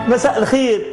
مساء الخير.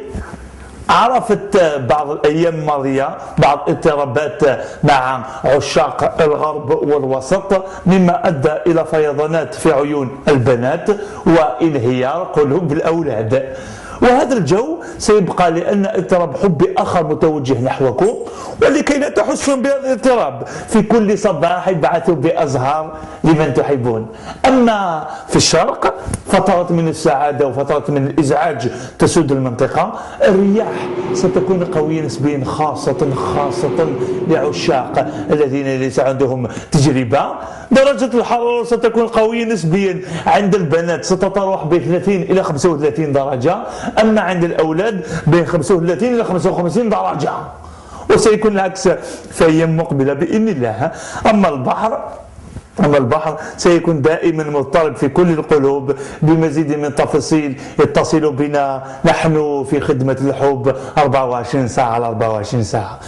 عرفت بعض الأيام الماضية بعض اضطرابات مع عشاق الغرب والوسط، مما أدى إلى فيضانات في عيون البنات وانهيار قلوب الأولاد. وهذا الجو سيبقى لأن اضطراب حبي آخر متوجه نحوكم، ولكي لا تحسوا بهذا الاضطراب في كل صباح ابعثوا بأزهار لمن تحبون. أما في الشرق فترات من السعادة وفترات من الإزعاج تسود المنطقة. الرياح ستكون قوية نسبيا خاصة لعشاق الذين ليس عندهم تجربة. درجة الحرارة ستكون قوية نسبيا عند البنات، ستتراوح بين 30 إلى 35 درجة، أما عند الأولاد بين 35 إلى 55 درجة. وسيكون العكس في أيام مقبلة بإذن الله. أما البحر سيكون دائما مضطرب في كل القلوب بمزيد من التفاصيل يتصل بنا نحن في خدمة الحب 24 ساعة على 24 ساعة.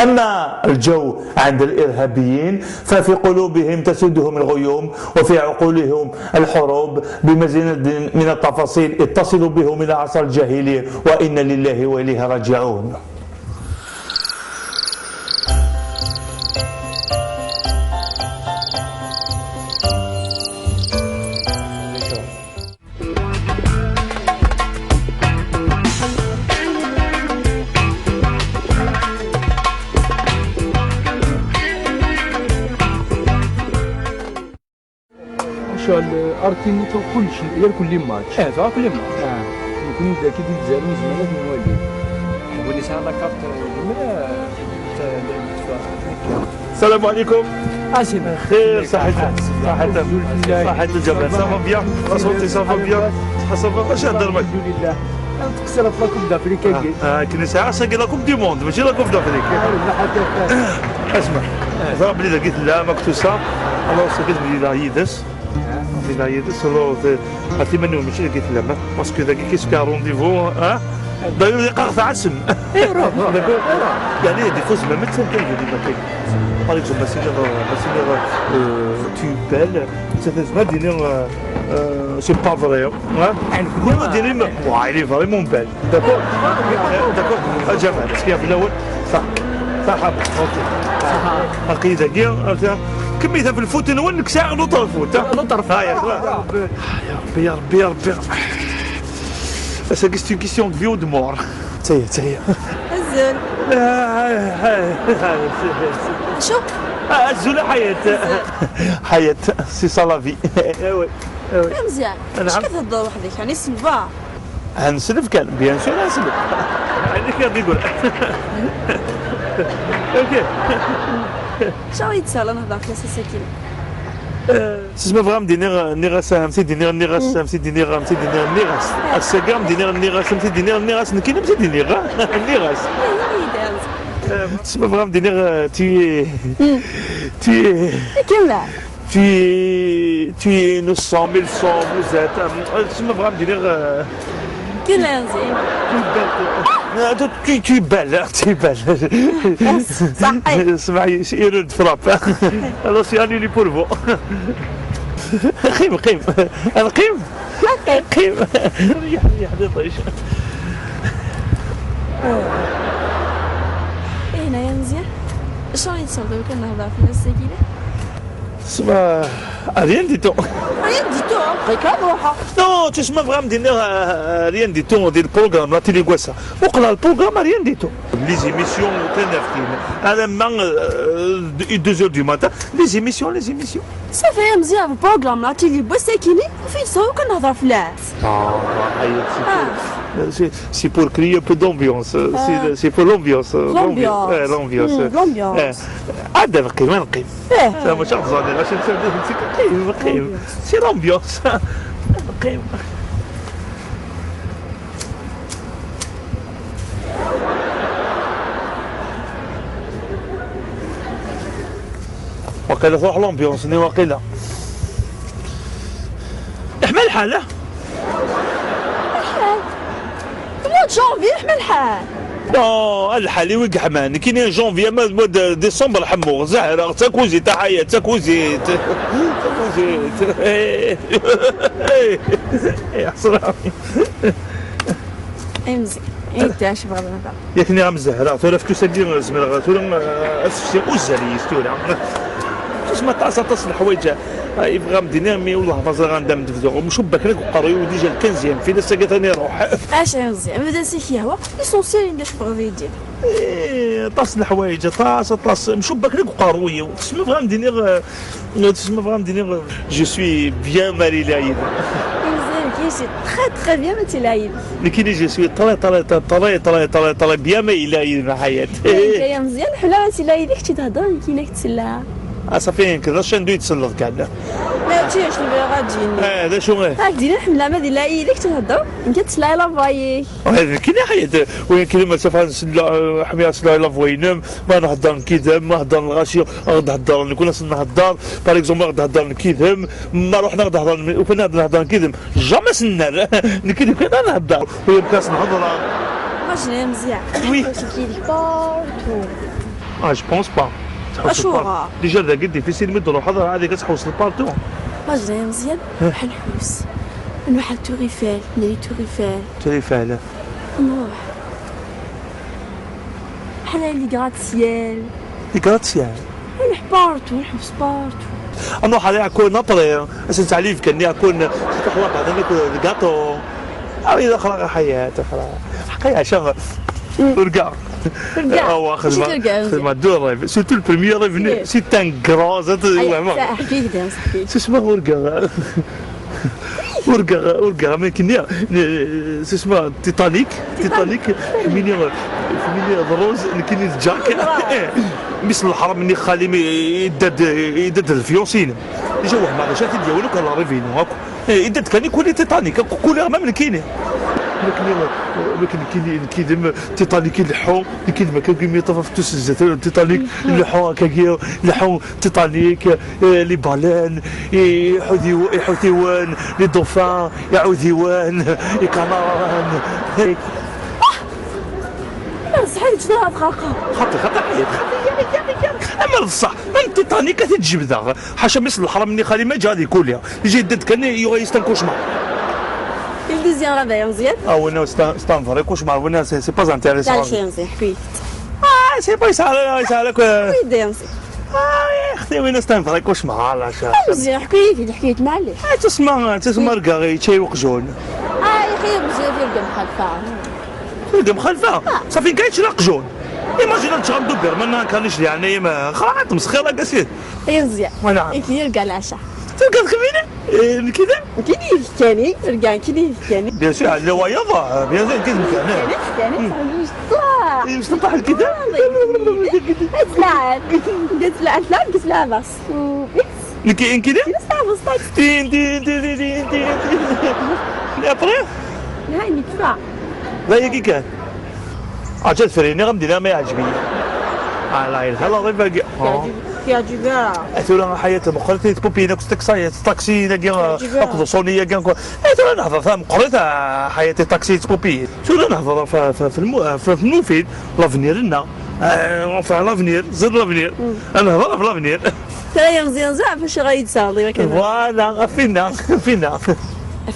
أما الجو عند الإرهابيين ففي قلوبهم تسودهم الغيوم وفي عقولهم الحروب بمزيد من التفاصيل اتصلوا بهم إلى عصر الجاهلية وإنا لله وإليه راجعون. ارتينيتو كلشي ديال كل ماتش فيها كل ماتش يكون ذاك ديال الجزائر زمان موالي حبوني ساعه لا كارت السلام عليكم. سي خير صحة الجبل صافا بيان صوتي صافا بيان صافا واش هضر معك؟ الحمد لله تكسر في لاكوب دافريكا كنا ساعة ساقي لاكوب دي موند ماشي لاكوب دافريكا. اسمع ضرب لي لقيت لا مكتوسة الوغ سقيت بلي لا يدس عرفتي منو ماشي لقيت لا باسكو ذاك كيسكا رونديفو داير يقرط عسم يعني دي فوز ما متسنتين اللي ما كاين par exemple tu belle ça fait pas dire c'est pas vrai كل ما ديري واه il est vraiment belle d'accord الجمال سكيا في الاول صح اوكي عقيده كاع كميتها في الفوت نولك ساعه لوطر الفوت هاي يا ربي c'est une question de vie ou de mort. تهي الزول شو الزول حياة سي سا لا في. وي مزيان اش كتهضر وحدك يعني سلفا نسلف كان بيان سور نسلف هذيك اللي يقول اوكي شنو يتسال نهضر في سكينه تسمى فغام نيغاس همسي نيغاس السقام نيغاس همسي نيغاس نكين همسي نيغاس تسمى فغام كمل tu nous sens mille sons vous êtes تسمى فغام كلا زين tu es belle صحيح اسمعي يرد فراب alors c'est annulé pour vous قيم انا قيم ريح طيش هنا يا مزيان شنو يتصدر كنهضر في السكينه اسمع rien du tout بقيت روحها non تسمى فغام دينا rien du tout ديال البروغرام لا تيلي كواسا وقلا البروغرام rien du tout les émissions تنفتين انا من 2h du matin les émissions صافي يا مزيان البروغرام لا تيلي بسكينه وفين سوا كنهضر فلاس c'est pour créer un peu d'ambiance c'est pour l'ambiance عاد نقيم ماشي غزالي غاش نقيم سي l'ambiance نقيم وقيله تروح l'ambiance ني وقيله احمل الحالة جونفي احمل الحال الحالي ويقحمان كاين جونفي مود ديسمبر حمو زهره تاكوزي تحيه تاكوزي ايه اي مزيان انت اش بغا نهضر ياكني غمزه راه تولف تسجل زميل تولم اسفتي وزالي ستوري تسمى طاس الحوايج يبغى مدينه مي والله ما غندم دفدو ومشو بكرك وقري وديجا الكنزيام في لسه ثاني روح اش مزيان بدا سي هو ليسونسيال اللي بغا يدير طاس الحوايج طاس مشو بكرك وقروي تسمى بغا مدينه جو سوي بيان ماري لايد مزيان كيسي تخي بيان ما تلايد لكن جو سوي طلي بيان ما يلايد الحياه يا مزيان حنا ما تلايدك تهضر كاينك تسلى صافي كذا شندو يتسلط كاع ما تجيش غتجيني هذا شو هاك دينا حمله ما دير لا ايدك تهضر انت تسلا لا فايك هذا كاين حياة وين كاين مسافة نسلا حمية سلا لا فوينم ما نهضر كذا ما نهضر الغاشي غاد نهضر نكون نهضر باغ اكزومبل غاد نهضر كذا ما روحنا غاد نهضر وفين غاد نهضر كذا جامي سنار نكذب كذا نهضر وهي بكاس نهضر ما جينا مزيان وي كيديك بارتو جو بونس با اشوغا ديجا ذا قد ديفيسيل مي تروح هذا هذه كتحوس البارتو ما جينا مزيان بحال نحوس نروح لتوريفال ناري توريفال تليفاله نروح بحال لي غراتسيال دي غراتسيال نروح بارتو نحوس بارتو نروح عليها كون نطري اسن تعليف كاني اكون تخلى بعد ناكل الكاطو او اذا خلق حياه حقيقه شغل ورقع هو خدمه دو ريف سيرتو البريمير ريفني سي ان كرون احكي لك صاحبي اسمه ورقع ما كاين اسمه تيتانيك ميني دروز كاين جاك مثل الحرم اللي خالي يدد الفيونسين ديجا واحد ما عرفش ديالو كان ريفينو هاك يدد كان يكون تيتانيك كل ما كاين لكن كيدم تيتانيك اللحو كيدم كيما يطرف تسجت تيتانيك اللحو هكاكيا اللحو تيتانيك لي بالان يحوثيوان لي دوفان يعوذيوان يكناران صحيت شنو هاد خاقه خطي اما الصح من تيتانيك تجيب ذا حاشا مثل الحرم اللي خالي ما جا هذه كلها يجي يدد كان يستنكوش معاه الدوزيام راه بايع مزيان وين ستان فري كوشمار وين سي با انتيريسون لا شي مزيان حبيت سي با يسالك ويدي مزيان يا اختي وين ستان فري كوشمار لا شا مزيان حكيت معليش تسمع ركاغي تشي وقجون يا اخي مزيان في القم مخلفه صافي كاين شي قجون ايماجينا تغمضوا بيرمان كانش يعني ما خلاص مسخره كاسير يا مزيان وانا كاين العشاء تلقى خمينه كذا كاين الثاني رجع كاين الثاني بيان سور الروايضه بيان سور كاين الثاني طلع مش تطلع كذا طلع بس كاين كذا بس تين ابري نهاية طلع لا يجي كان عجل فريني غمدينا ما يعجبني لا اله الا الله باقي كيعجبها ثورة حياة مقرتي تبوبينا تاكسي ناقي اخذ صونية كان ثورة نهضر فهم قريتها حياة تاكسي تبوبي ثورة نهضر في المفيد لافنير لنا enfin لافنير زيد لافنير انا نهضر في لافنير ترى يا مزيان زعما فاش غيتصاوب فوالا فينا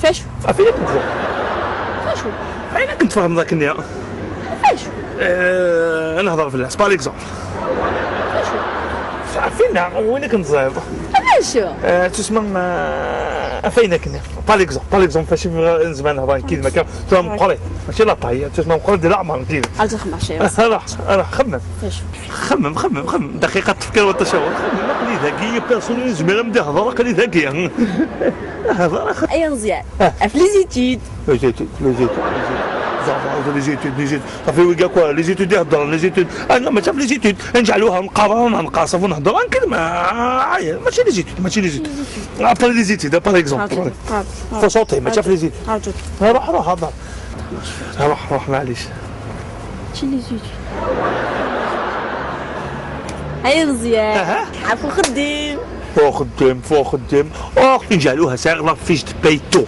فاش فين كنت فين كنت فاهم ذاك النهار فاش انا نهضر في الناس باغ اكزومبل فين وين كنت صايب فاش تسمى فين كنا باغ اكزومبل فاش زمان نهضر كيما كان تسمى مقري ماشي لا طاي تسمى مقري ديال العمر كيما عرفت خماشي انا خمم فاش خمم دقيقه التفكير والتشاور خمم قلي ذكي بيرسونيل زميله بدي هضر قلي ذكي هضر اي مزيان في لي زيتيد لي زيتود صافي ويقال كوا لي زيتود يهضر لي زيتود انا ما تعرف لي زيتود نجعلوها نقارن نقاصف ونهضر نكلم ماشي لي زيتود ابري لي زيتود باغ اكزومبل فو صوتي ما تعرف لي زيتود روح هضر روح معليش شي لي زيتود اي مزيان عفوا خديم فوق خدام نجعلوها ساغله فيش تباي تو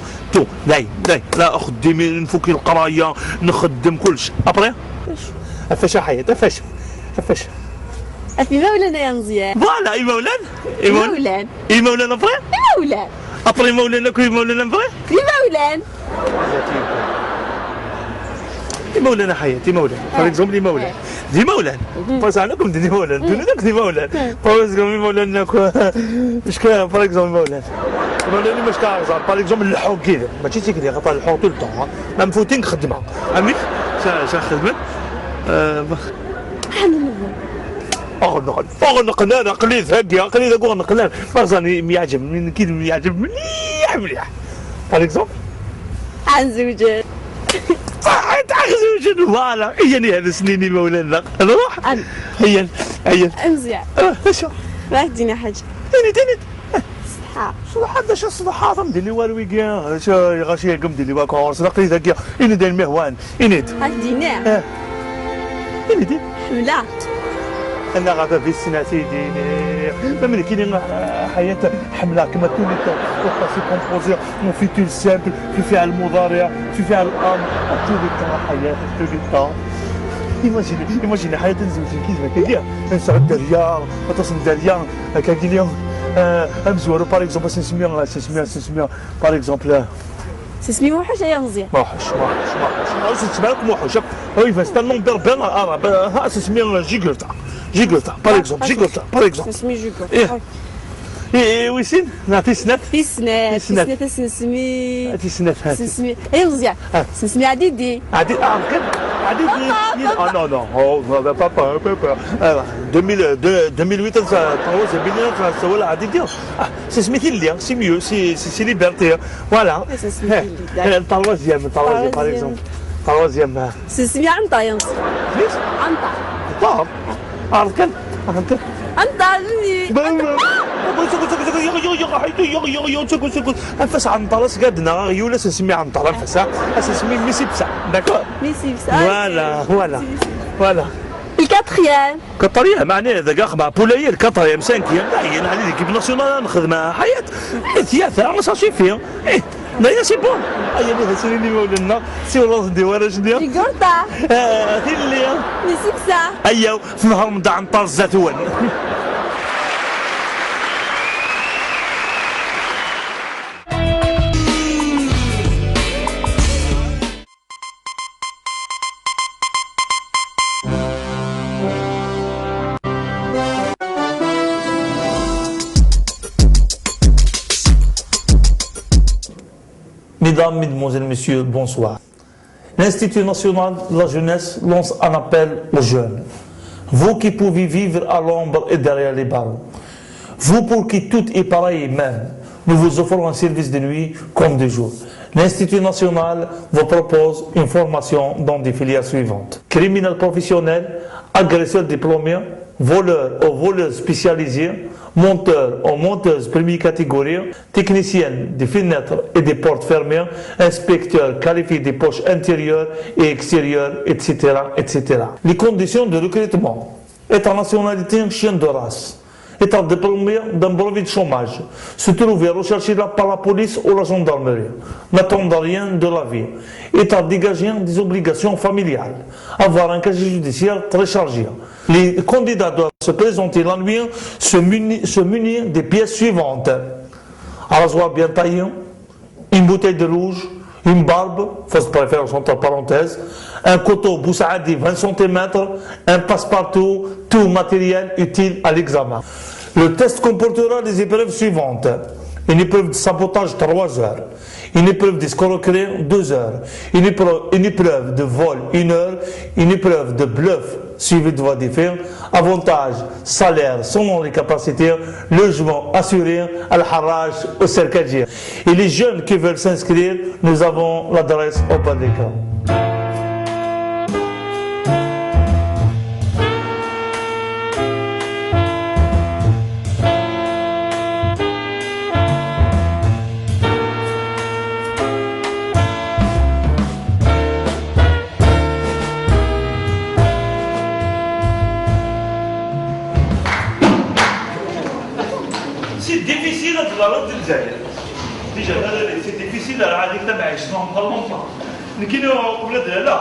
لا خدام نفوك القرايه نخدم كلشي ابري فاش حياه فاش في مولانا يا مزيان فوالا اي مولان ابري مولان ابري مولانا كل مولانا ابري في مولان دي مولانا حياتي مولانا باغ اكزومبل دي مولانا دي مولانا باس عنكم دي مولانا دون داك دي مولانا باغ اكزومبل مولانا اش كان باغ اكزومبل مولانا مولانا ماش كارز باغ اكزومبل الحوق كذا ماشي تيكري خاطر الحوق طول الطون ما مفوتين خدمه عمي شا خدمه أغنقنا نقليد هكي قليد أقول نقلان فرزاني يعجب من كيد يعجب مليح باغ اكزومبل عن زوجين تعال زوجين فوالا هي هذا سنيني مولانا نروح هي مزيان اش راك دينا حاجه ديني صحه هذا شو الصباح ندير لي والو كاع غاشي قم دير لي واكورس لقيت هكا إني داير مهوان إنيد هاك ديناه إني دير حمله انا غابه في السنه سيدي فمن كاين حياه حمله كما تولي سي كومبوزي مون فيتور سامبل في فعل المضارع في فعل الامر تولي حياه تولي ايماجيني حياه زوجين كيف كاع نسعد دريا تصل دريا هكا اليوم امزورو باغ اكزومبل سنسميها باغ اكزومبل سمي وحش يا مزيان موحش تسمع لك موحش وي فاست النون بيربان العرب ها سميها جيجلتا باغ اكزومبل باغ اكزومبل سمي جوكو ويسين نعطي سنات في سنات سنسمي سنسمي اي مزيان سنسمي عديدي عديدي نو بابا 2008 تروز بينا سوال عديدي سميتي لي سي ميو سي ليبرتي فوالا التروازيام باغ اكزومبل تروازيام سنسمي عنطا يا مزيان ليش عنطا عرفت عنطا فاس عنطرس قادنا غيولا سنسمي عنطر فاس سنسمي ميسي بسا داكور ميسي بس فوالا الكاتريام كطريقه معناه ذاك اخبار بولايه الكطريام سانكيام باين على ليكيب ناسيونال نخدمها حياه ثلاثه ما صافي فيها لا سي بون ايا بها سيريني مولانا سي والله ندير اش ندير جيكورتا اللي ميسي بسا ايا في نهار من عنطر الزيتون Mesdames, Mesdemoiselles, Messieurs, bonsoir. L'Institut national de la jeunesse lance un appel aux jeunes. Vous qui pouvez vivre à l'ombre et derrière les barreaux. Vous pour qui tout est pareil même. Nous vous offrons un service de nuit comme de jour. L'Institut national vous propose une formation dans des filières suivantes. Criminel professionnel, agresseur diplômé, voleur ou voleuse spécialisée, monteur ou monteuse première catégorie, technicienne des fenêtres et des portes fermées, inspecteur qualifié des poches intérieures et extérieures, etc., etc. Les conditions de recrutement. État nationalité chien de race. État diplômé d'un brevet de chômage. Se trouver recherché par la police ou la gendarmerie. N'attendre rien de la vie. État dégagé des obligations familiales. Avoir un casier judiciaire très chargé. Les candidats doivent se présenter la nuit, se munir des pièces suivantes. Un rasoir bien taillé, une bouteille de rouge, une barbe, faut préférer entre parenthèses, un couteau Boussaadi 20 cm, un passe-partout, tout matériel utile à l'examen. Le test comportera les épreuves suivantes. Une épreuve de sabotage 3 heures, une épreuve d'escroquerie 2 heures, une épreuve de vol 1 heure, une épreuve de bluff suivi de voie de fait, avantage, salaire selon les capacités, logement assuré, al-harraj au cercadier. Et les jeunes qui veulent s'inscrire, nous avons l'adresse au bas de l'écran. C'est difficile de la langue d'Algérie. Déjà, c'est difficile à la تبعي شنو نطلبها. لكن ولادنا لا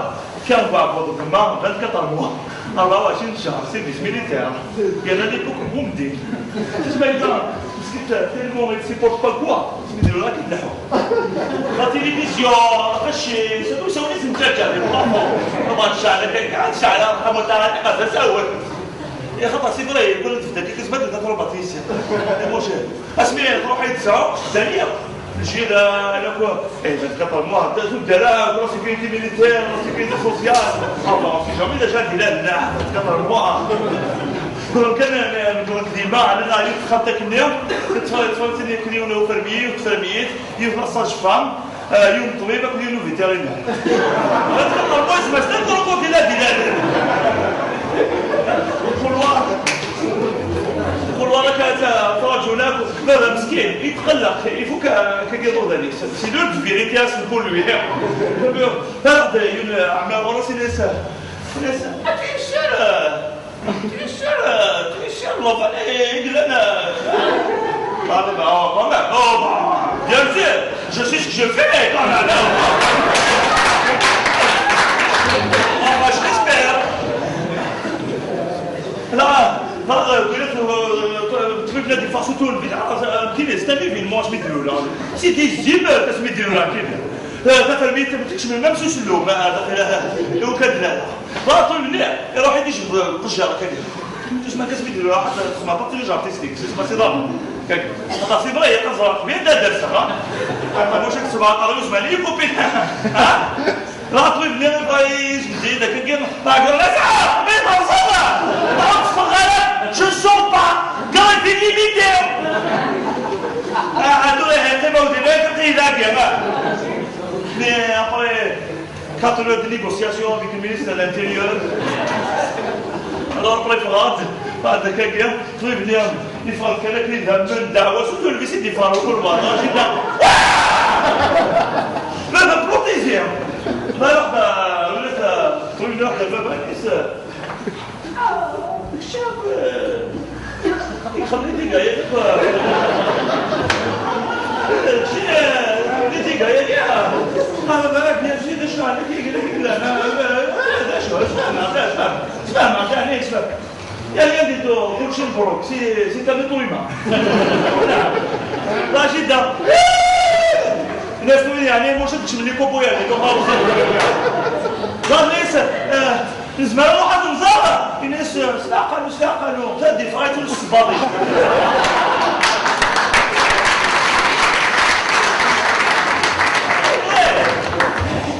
كان بعض كما 24 mois 24 شهر سيرفيس ميليتير. Il y en a des beaucoup qui me disent. parce que tellement ils ne supportent pas quoi. Ils disent là qu'ils n'ont. La télévision, la cachée, c'est tout ça, on est une tête, طبعا شعلة محمد تعالى هذا سأول يا خطأ سي فري يقول انت كسبت انت تروح باتريسيا موش اسمي تروح يتسعوا ثانية نجي لكو ايه تقطع الموها تبدا لا راسي كاين ميليتير راسي كاين سوسيال الله في جامي ديجا ديال لا تقطع الموها كان نقول ديما على يتخطى كنيا تفهمتني كليون فرميي وتفرميت يفرصاج فام يوم طبيبك ويوم فيترينير لا تقطع الموها باش تضربوا في لا ديال يقول وراك رجلك بابا مسكين يتقلق يفوك كيقولوا ذلك سي لو فيريتي اسم بور لوي هذا عمال وراسي نساء tu es sûr الله فالي لنا bien sûr je sais ce que je fais je l'espère لا تبي بلادي فاسوتو البيت كاين ستاني فين موش ميديولا سيتي زيب تسميديولا كاين داخل البيت ما تكشف ما مسوش اللوم داخل وكذا لا طول مليح يروح يديش القشره كاين تسمى كسميديولا حتى تسمى بطيجا ارتستيك تسمى سيدار حتى سي فري قزرق بين درس حتى واش تسمع طروس مالي كوبي لا طول مليح بايش مزيد كاين باغر لا بيت الصبا je sors pas quand il est limité. Mais après 4 heures de négociation avec le ministre de l'Intérieur, alors préférence, بعد كذا طيب اليوم يفعل كذا كذا من دعوة سوتو الفيسيت يفعلوا كل مرة جدا لا بروتيزيا لا واحدة ولات طيب واحدة بابا الشاب يخلي دقايق شي دقايق هذا بالك يا سيدي شنو عليك يقول لك لا هذا شو اسمع عشان اسمع يا ديتو كل شيء بروك سي تابيتويما لا جدا الناس يعني مش تشمل لي كوبو يعني لا ليس زمان واحد مزارع الناس سلاقلوا تادي فايتو الصباطي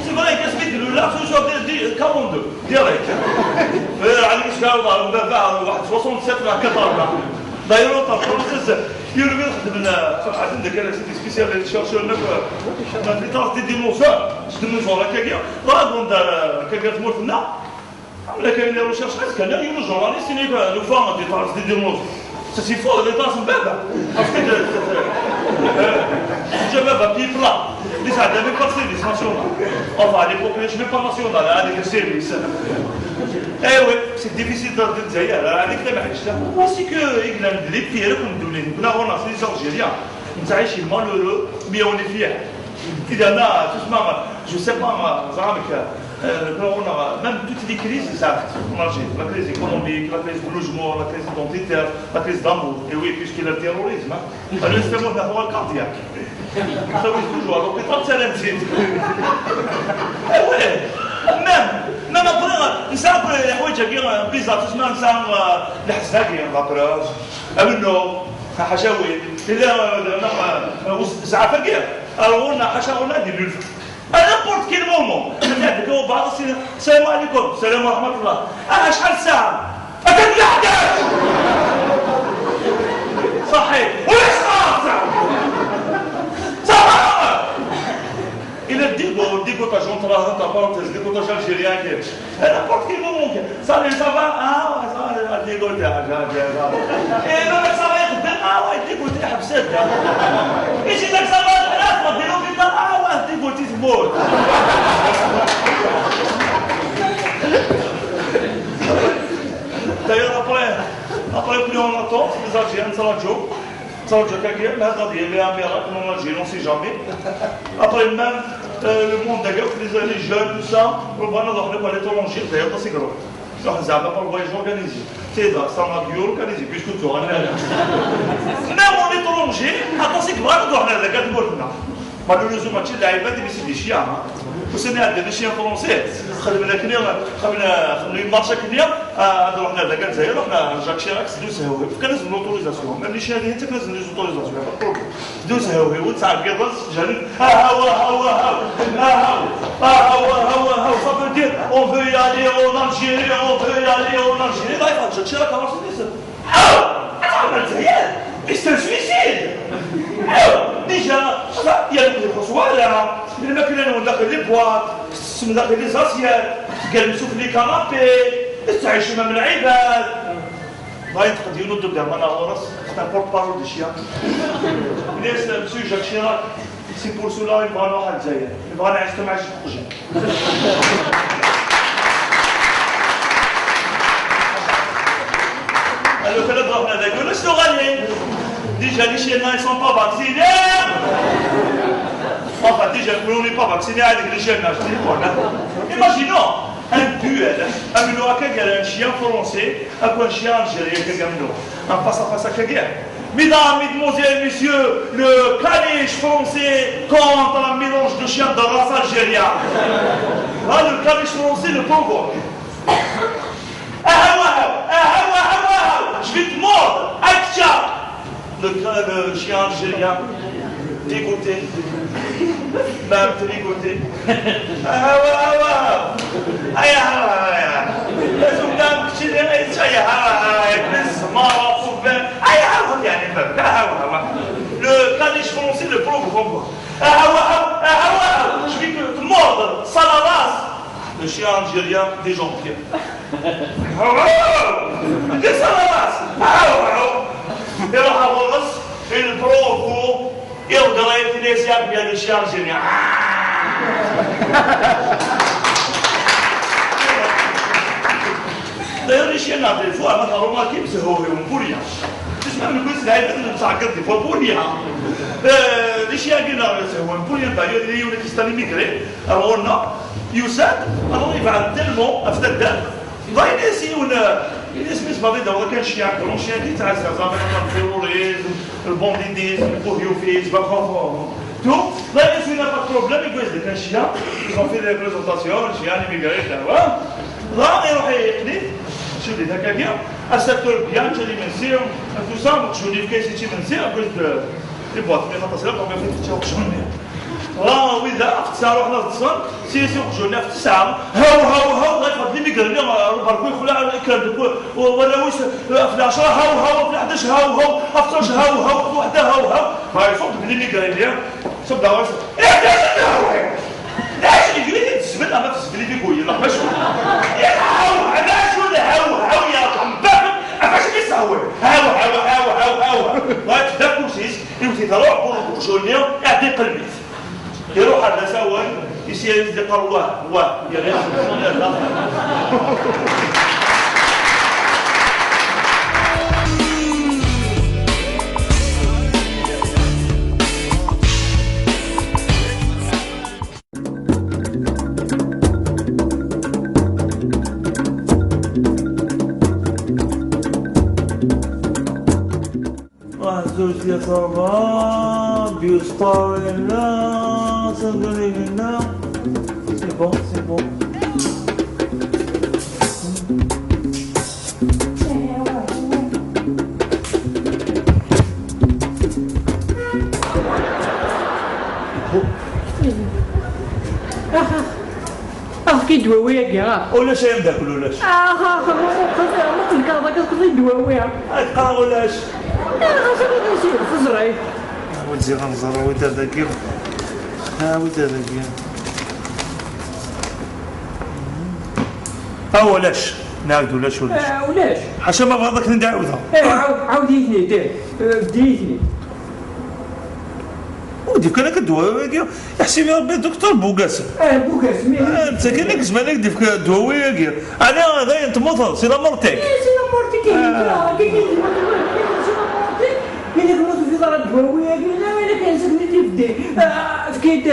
c'est vrai qu'est-ce que le large sur des 42 direct على الاسكال واحد 67 مع قطر دايروا طرف يقولوا يخدم عندك انا سيدي سبيسيال اللي شارشوا لنا في طرف دي ديناصور هكاكيا راه كاكيا تموت لنا لكن les recherches كان يقولوا الجورناليست اللي لو فهم دي طرف دي ديناصور سي فو اللي طاس بابا باسكو جا بابا بي بلا دي ساعه دابا با سيرفيس ناسيونال enfin les populations même pas nationales هذيك السيرفيس ايوا سي ديفيسيل دار الجزائر هذيك اللي ما حيتش سي كو ايغلاند لي فيرك ندولين كنا هنا سي الجيريان نتعايشين مالورو مي اون فيير اذا انا تسمع جو سي با زعمك même toutes les crises on a la crise économique, la crise du logement, la crise identitaire, la crise d'amour, et oui, puisqu'il y a le terrorisme, le système nerveux cardiaque. Ça oui, toujours, alors que tant que ça l'intime. Eh oui, même après, نسامر الحوايج هكا بيزا تسمع نسامر الحساكي لابراج او النوم حشاوي اذا زعفه كاع قلنا حشاونا ندير له à n'importe quel moment. السلام عليكم السلام ورحمة الله شحال الساعة؟ أكد الأحداث صحيح وإيش صح إلا ديكوتاج entre parenthèses ديكوتاج algérien كاين à n'importe quel moment كاين صافي صافا صافي ديكوتاج إيه لو ça va يخدم ديكوتاج حبسات يجي لك صافا ثلاثة ديرو في الدار ديكوتي تموت D'ailleurs après plus on attend, les Algériens ça va jouer mais regardez, il y a un miracle en Algérie, on ne sait jamais. Après même le monde d'ailleurs, les jeunes, tout ça, on va nous donner pour l'étranger, d'ailleurs c'est gros. صح زعما pour le voyage organisé. C'est ça, ça m'a dit organisé puisque tu as là. Même on est prolongé, attends c'est quoi nous on a la carte mortna. Malheureusement tu l'as pas dit c'est des chiens. وسنة عندنا شي فرونسي خدمنا كنيا خدمنا مارشا كنيا هادو حنا هذاك الجزائر رحنا جاك شيراك سدو سهوي كنهز لوطوريزاسيون ملي شي هذه انت كنهز لوطوريزاسيون سدو سهوي وتسعد كيضاس جانب ها هو ها هو ها هو صافي دير اون فو يالي اون الجيري اون فو يالي اون الجيري ضايفه جاك شيراك مرسيدس هاو الجزائر c'est un suicide. Déjà, il y a des reçoirs, les maquillés ont داخل les boîtes, sont داخل les assiettes, جالسوا في les canapés, استعيشوا من العباد. لا يتقدر ينوض بدا انا ورس c'est un porte-parole des chiens. ليس مسيو جاك شيراك سي بور سولا يبغى نروح الجزائر يبغى نعيش مع شي بروجي. Alors que le drap n'a d'accord, le Soralien. Déjà, les chiens ne sont pas vaccinés. Enfin, déjà, nous n'est pas vaccinés avec les chiens. Imaginons un duel. Un chien français avec un chien algérien qui gagne. Un face-à-face à Kagame. Mesdames, mesdemoiselles, messieurs, le caniche français contre un mélange de chiens de race algérienne. Là, le caniche français le provoque. Je vais te mordre, Aïcha. Le chien algérien, dégoûté, même dégoûté. Le caniche français le provoque. Je vais te mordre, saladas. Le chien algérien déjanté. Des saladas. يروح الرقص البروفو يقدر يتناسب بين الاشياء الجميع. D'ailleurs, les chiens, des fois, مثلا remarqué que c'est horrible pour rien. تسمع من كل سلايد اللي متعقد des fois pour rien. Les chiens qui n'ont c'est horrible pour rien. D'ailleurs, il y a qui sont immigrés. Alors on a Youssef, alors il va tellement after that. ضايع الناس بالنسبه لي دابا كان شي عقلون شي اللي تاع زعما التيروريزم البونديديزم البوهيوفيزم تو لا يسوي با بروبليم يقول لك كان شي يكون في لي بريزونطاسيون شي يعني ميغري تاع لا يروح يقلي شو اللي هكاك السيكتور بيان تاع لي منسير تو سا شو اللي كاين شي منسير قلت لي بواط مي خاطر ما فيك تشوفوني وإذا أختصار وحنا نتصل سيسي وخرجونا في 9 هاو غير لي ميقرني باركو يخلع الكلام ولا واش في 10 هاو في 11 هاو في 12 هاو في وحده هاو ما يصوت بلي ميقرني صب دابا علاش يجري تزبل اما تزبلي في كوي الله باش هاو علاش ولا هاو يا قنباب عفاش كيسهوي هاو غير تدا كوسيس يمشي تروح بورجونيا يعطي قلبي يروح على سوا يصير يصدق واه يا غير يا صباح بيسطر الناس قليلنا سي بون كيدواوي كاع ولاش يمداك ولاش ما تلقى هذاك كيدواوي تقرا ولاش فزرعي ودي غنزر ويدا ذاكي ويدا ذاكي ولاش نعاود ولاش حاشا ما بغاك ندعوها عاوديتني بديتني ودي كان كدواوي يحسب يا ربي دكتور بوقاسم بوقاسم انت كانك زمانك ديك دواوي انا غير انت مطر سي لا مورتيك كاين الموت في دار الدواويه قلنا وين كان سكنتي في الدين فكيت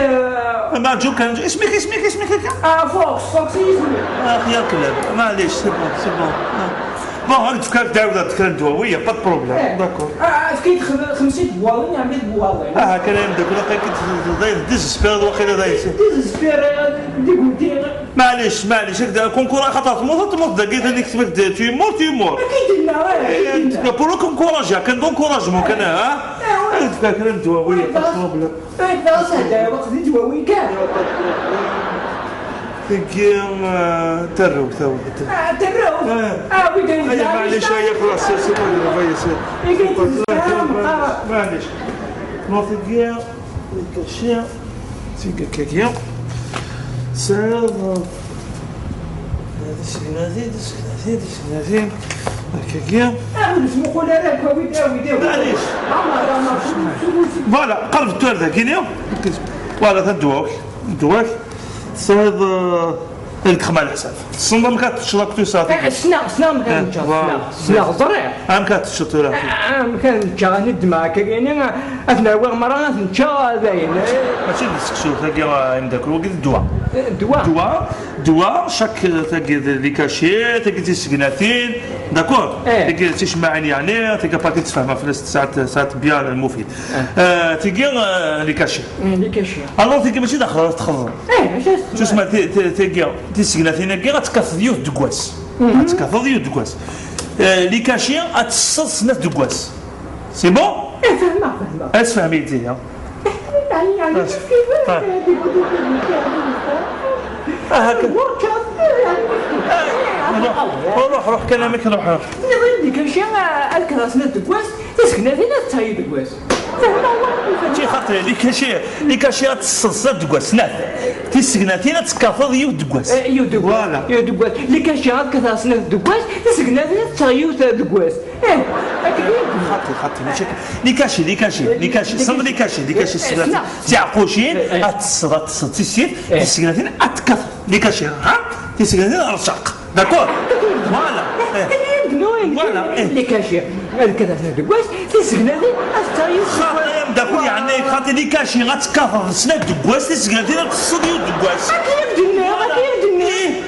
ما جو كان اسمك فوكس اسمي. يا كلاب معليش سي بون بون هاك فكرت تعاود تذكر الدواويه با بروبليم داكور. فكيت 50 بواضين عملت بواضين. كلام داك ولا كنت داير ديزسبير واخا داير ديزسبير دي قلتي. معليش هكذا كونكور خاطر تموت داك هذيك تبد تيمور. اكيد لا. بورو كونكوراجيا كان كونكوراجمون كان ها. فاكر الدواويه با بروبليم. لا سهله وقت الدواوي كان. تقيم ترو ترو. هيا معليش هيا خلاص سي معليش نو تقيم الكاشير تيجا كاكيا سير هذا كاكيا اسمو خولا راك ويداو معليش فوالا قلب التوالده كينيا فوالا تدواك صاد الكخمال حساب الصندوق ما كتشرب تو صافي سنا ما كانش سنا غزريع ام كتشرب لا ما كانش ندما كاين اثنا مرة نتشا باين ماشي السكسو تاكي عندك هو دواء شاك تاكي لي كاشي تاكي تيسكناتين داكور تاكي تسمعني يعني تاكي باكي تفهمها في ساعات بيان المفيد تاكي لي كاشي الوغ تاكي ماشي داخل تخضر تسمع تاكي تيسكناتين كي غتكاث ديوت دكواس لي كاشي غتصص ناس دكواس سي بون فهمها اسفهميتي يعني روح كلامك روح اللي كان شي الكراس نت كواس تسكن فينا تاي دكواس شي خاطر اللي كاشي تصص دكواس نات تسكناتينا تكافض يو دكواس فوالا يو دكواس اللي كاشي الكراس نت دكواس تسكن فينا تاي دكواس خاطر ماشي لي كاشي صند لي كاشي تعقوشين تصص تسير تسكناتينا اتكافض لي كاشي ها تسكناتينا رشاق داكور فوالا فوالا اللي كاشي الكذا دكواس تسكناتي استايو خاطر داكور يعني خاطر لي كاشي غتكافض سنات دكواس تسكناتينا تصديو دكواس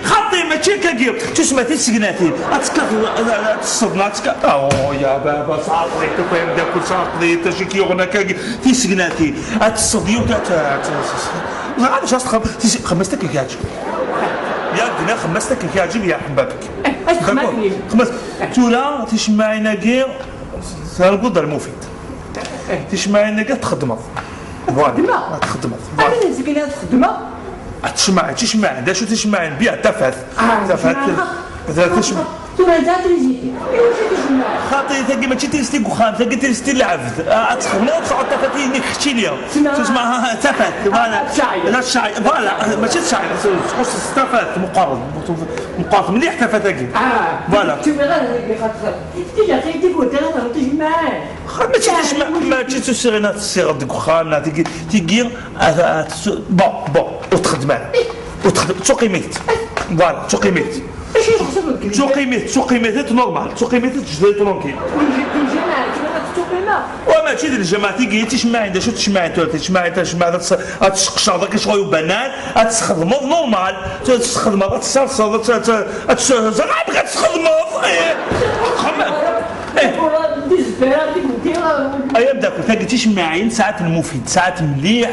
خاطر ماشي كاكيو تسمع تسكناتين اتكافض تصدنا يا بابا صاحبي تفهم داكور صاحبي تشكي هنا كاكي تسكناتي اتصديو غادي خمستك كيعجب يا دنا خمستك كيعجب يا حبابك خمس تولا تسمعينا كي القدر المفيد تسمعينا كي تخدمه فوالا تخدمه انا نسكن تخدمه تسمع دا شو تسمع بيع تفات تسمع خاطر تاكي ماشي تيستي كوخان تاكي تيستي العبد تخدمو تصعد تفاتي اللي خشتي ليا تسمعها تفات فوالا لا الشاي فوالا ماشي الشاي تخص تفات مقارب مليح تفاتاكي فوالا ماشي تسمع ماشي تسيغنا تصيغ ديك وخان تيجي بون وتخدمها تقيميت فوالا تقيميت نورمال تقيميت تجدي ترونكيل وماشي ديال الجماعه تيجي تسمع عندها شو تسمع تسمع تسقشر داك شغل بنات تخدموا نورمال تخدموا تسرسل تخدموا ايا بداك تلقى تسمعين ساعات المفيد ساعات مليح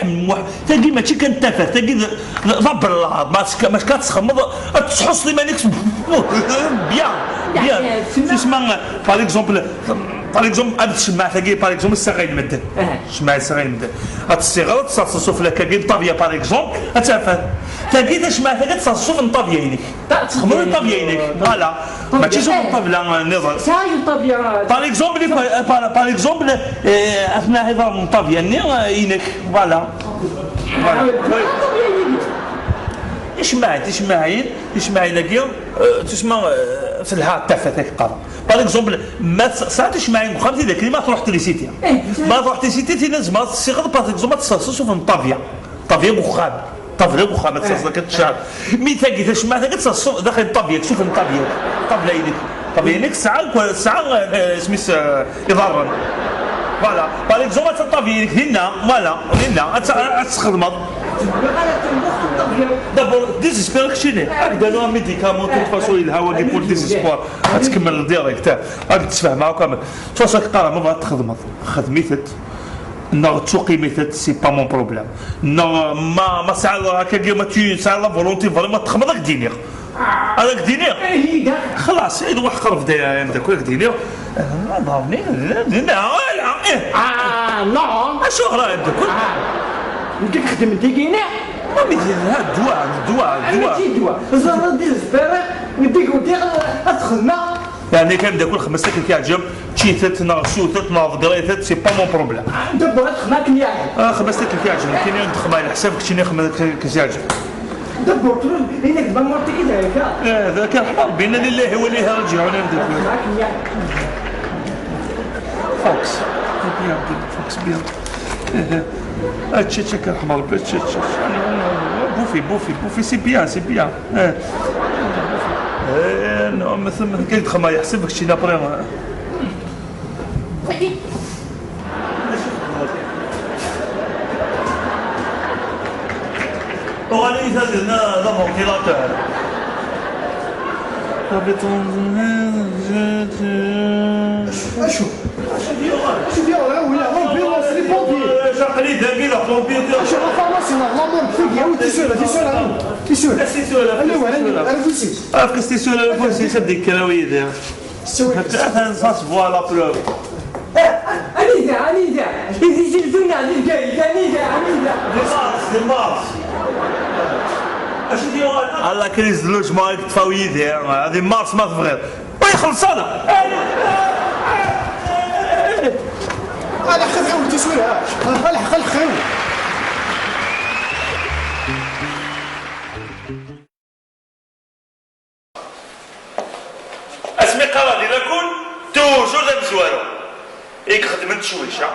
تلقى ماشي كنتفه تلقى ضب الله ما كتخمض تحس لي مانيكس بيان تسمع باغ اكزومبل تسمع تلقى باغ اكزومبل الصغير المدن تسمع الصغير المدن الصغير تصصصو في لك طابيه باغ اكزومبل تفهم تلقى تسمع تلقى تصصصو في طابيه تخمض طابيه فوالا ماشي شوف الطابله نظر ساي الطابيه باغ اكزومبل اثناء هضره طابيه ينك فوالا تسمعين لكيو تسمع في الها تفتك قرا باغ اكزومبل ما ساعات تسمعين خمسه ذاك ما تروح تريسيتي ما تروح تريسيتي لازم تصيغ باغ اكزومبل تصصصو في طابيه بخام طابله بخام تصص لك تشعر مي تاكي تسمع تصصو داخل الطابيه تشوف الطابيه طابله يدك طابيه يدك ساعه سميس يضرن فوالا باغ اكزومبل الطابيه يدك هنا فوالا هنا تخدم دابور ديزيسبيرك شيني راك داروا ميديكامون دو فاسون الهوا كي بور ديزيسبوار غتكمل ديريكت راك تسفه معاه كامل فاش راك طالع ما بغات تخدم خدميتك نو تسوقي ميتت سي با مون بروبليم نو ما ساعه هكا كيما تي ساعه لا فولونتي فريمون تخمض راك دينير هذاك دينير خلاص اذا واحد قرف داك راك دينير ضربني لا نو اشو راه عندك انت خدم انت كاينه دواء زعما ديزبيري وديك تخدم يعني كان داك الخمس اللي كيعجب تشيتت نا شوتت نا فقريتت سي با مون بروبليم انت بغيت تخدمك ياك خمس اللي كيعجب كاين ندخل على حسابك شنو خمس كيعجب دبر تقول انك دمرتي كذا هذا كان حمار بين لله وليه راجعون فوكس بيان هادشي كان حمار بوفي سي بيان نو مثلا كيدخل ما يحسبك شي لابري وغادي درنا لا فونتيلاتور شوف يا ولا لامبيلونس لي بومبيي شقلي داكي لا بومبيي شوف لا فارماسي نورمالمون فيك وي تيسولا انا فوسيت عرفت كاستي سولا فوسي تبدي الكراويه ديالها ثلاثه صاص فوالا بروف انيدا اذا جلدونا للجاي انيدا دي مارس اش ديال الله كريز لوج مايك تفاوي ديال هذه مارس ما تبغيض ويخلص هذا انا خذ تيسولا خل خيو اسمي قرادي لكون توجور ذا مزوارو إيك خدمت شويشة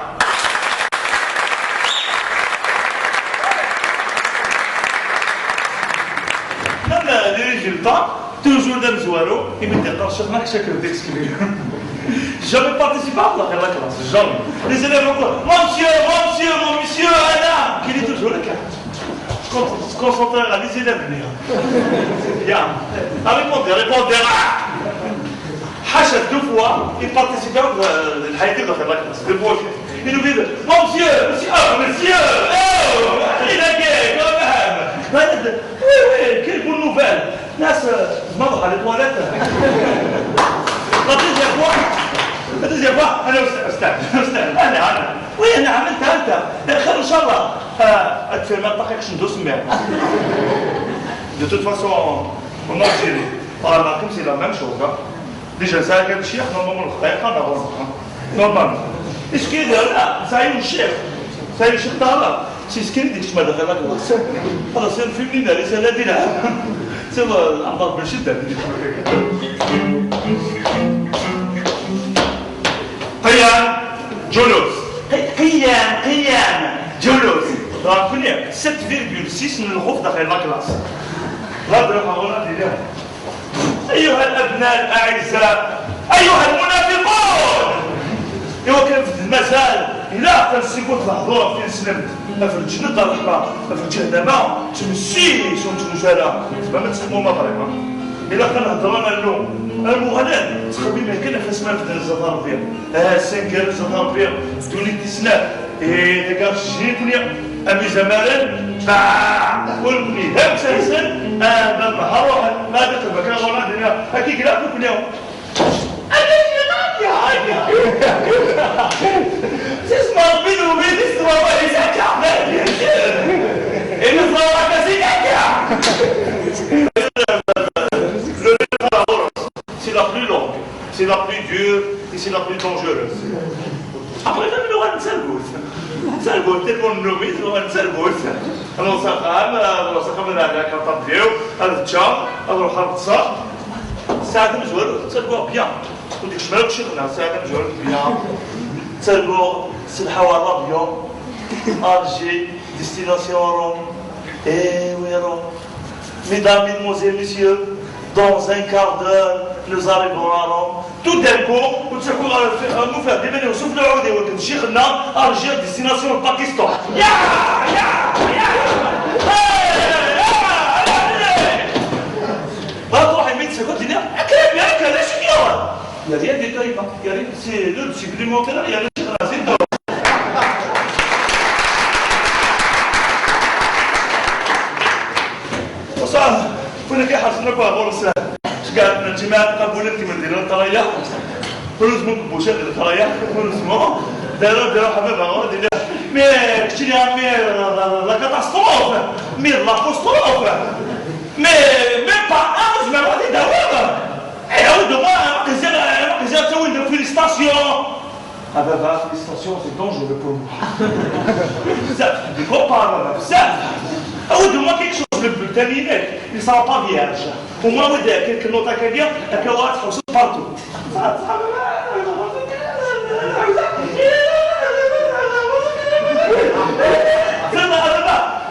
لما لي ريزولتا توجور ذا مزوارو يمد يقرشق معك شكل ديكس كبير جامي بارتيسيبا على خير لا كلاس جامي لي زيليف يقولوا مون مسيو انا كي لي توجور لك كونسونطري على لي زيليف bien répondre حاشا دو فوا يبارتيسيباو الحياة ديال الاخر لاكلاس دو فوا ينو بيد مسيو الى كيك هذا وي كاين بون نوفيل ناس مضغ على الطواليت لا تجي فوا انا استاذ انا وي انا عملتها انت خير ان شاء الله اكثر ما دقيقش ندوس معاك de toute façon en Algérie par la comme c'est la même chose déjà ça كان الشيخ نورمالمون الخطيقه نورمالمون ايش كيدير لا سايو الشيخ طالع سي سكين ديك شمال داخل هذا هذا سير في منين ليس لا دينا سير الاعضاء بالشده قيام جلوس قيام جلوس راه 7,6 من الخوف داخل لاكلاس أيها الأبناء الأعزاء أيها المنافقون إيوا كان في المزال إلا كنسيبو تلاحظوا فين سلمت في الجنة الأخرى في الجهنمة تمسي شون تمجالا ما تسمو مضربة إلا كنهضروا أنا اللوم المغنى تخبي ما كان في اسمها في الزهر فيها سنكر الزهر فيها دوني تسناف إيه ديك الشيء أبي زمالين والبني هم سيسن بالنهار واحد ما دخل مكان غير الدنيا هكي كلا كل يوم تسمع بينه وبين السماء يسكع إنه صار كسيكع c'est la plus longue, c'est la plus dure et c'est la plus dangereuse. Après, je vais nous rendre سالبوت تلفون نومي تلفون سالبوت انا وصاحب انا كنطاب ديالو هذا التشا نروح نتصا ساعه مزور تسالبوه بيان وديك الشمال شيخنا ساعه مزور بيان تسالبوه الحوار لابيون الجي ديستيناسيون روم اي وي روم mesdames, mesdemoiselles, messieurs, dans un quart d'heure, nous arriverons à Rome. Tout d'un coup, nous allons faire dévenir au souffle de Cheikh Nam, Alger, destination Pakistan. Ya c'est le supplémentaire, il y a le c'est tout. وصح كنا كيحرصنا بغرس شكال الجماعة قبولة كما ديروا القراية ولازم نكبوش هاد القراية ولازم داروا حباب غور دينا مي كشتي مي لا كاتاستروف مي لا كوستروف مي با اوز ما غادي داوام عاود ما قزا توين فيليستاسيون هذا فيليستاسيون سي دونجور بور موا بزاف دي كوبار بزاف او دوما كيك شوز بالتالينات اللي صار با فياج وما ود كيك نوطا كدير هكا واحد حوس بارتو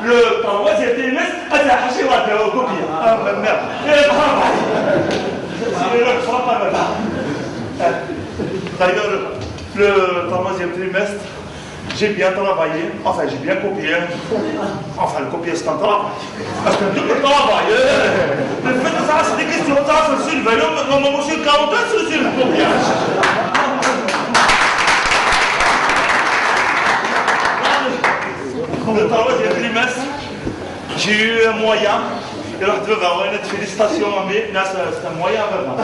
le troisième trimestre, elle a haché la copie. Ah, ma mère. D'ailleurs, le troisième trimestre, j'ai bien travaillé, enfin j'ai bien copié. Enfin, le copier c'est un travail. Parce que tout le travail, le fait de ça, c'est des questions, ça, c'est le vélo, mon monsieur 40 ans, c'est le copiage. Le troisième trimestre, j'ai eu un moyen. Et alors, félicitations à mes. Là, c'est un moyen vraiment.